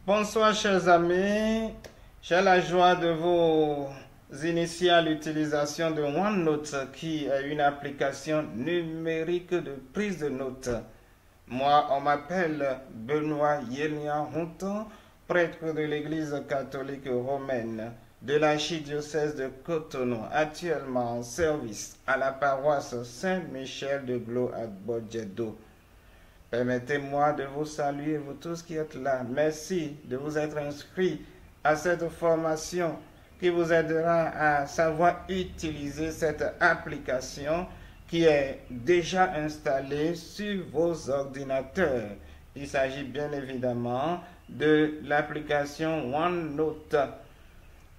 Bonsoir chers amis, j'ai la joie de vous initier à l'utilisation de OneNote qui est une application numérique de prise de notes. Moi, on m'appelle Benoît Yelnia Honton, prêtre de l'Église catholique romaine de l'archidiocèse de Cotonou, actuellement en service à la paroisse Saint-Michel de Glo à Bodjedo. Permettez-moi de vous saluer, vous tous qui êtes là. Merci de vous être inscrits à cette formation qui vous aidera à savoir utiliser cette application qui est déjà installée sur vos ordinateurs. Il s'agit bien évidemment de l'application OneNote.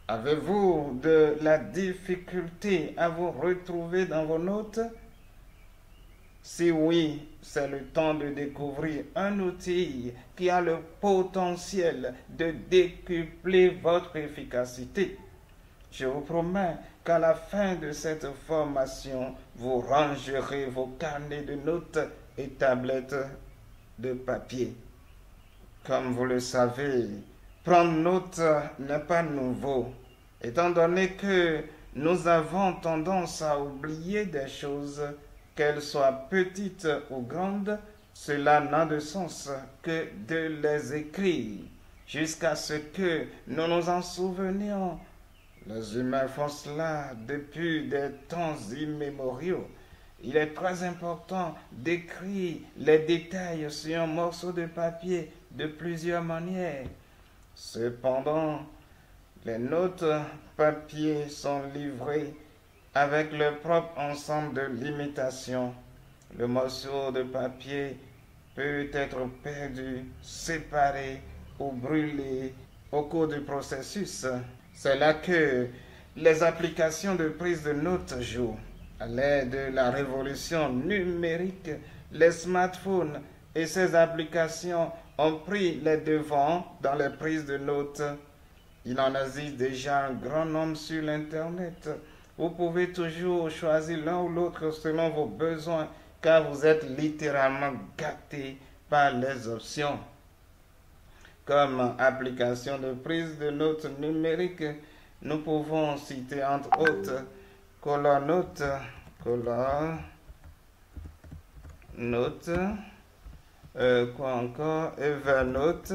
Avez-vous de la difficulté à vous retrouver dans vos notes? Si oui, c'est le temps de découvrir un outil qui a le potentiel de décupler votre efficacité. Je vous promets qu'à la fin de cette formation, vous rangerez vos carnets de notes et tablettes de papier. Comme vous le savez, prendre note n'est pas nouveau, étant donné que nous avons tendance à oublier des choses. Qu'elles soient petites ou grandes, cela n'a de sens que de les écrire, jusqu'à ce que nous nous en souvenions. Les humains font cela depuis des temps immémoriaux. Il est très important d'écrire les détails sur un morceau de papier de plusieurs manières. Cependant, les notes papier sont livrées avec leur propre ensemble de limitations. Le morceau de papier peut être perdu, séparé ou brûlé au cours du processus. C'est là que les applications de prise de notes jouent. À l'aide de la révolution numérique, les smartphones et ces applications ont pris les devants dans les prises de notes. Il en existe déjà un grand nombre sur l'Internet. Vous pouvez toujours choisir l'un ou l'autre selon vos besoins, car vous êtes littéralement gâté par les options. Comme application de prise de notes numérique, nous pouvons citer entre autres Colornote, quoi encore, Evernote,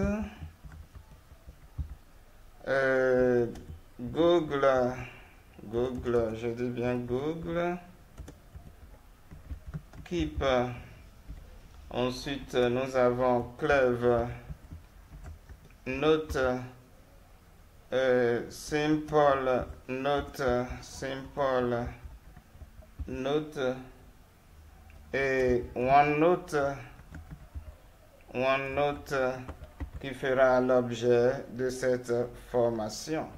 Google, je dis bien Google, Keep. Ensuite, nous avons Clever, Note, Simple Note et OneNote qui fera l'objet de cette formation.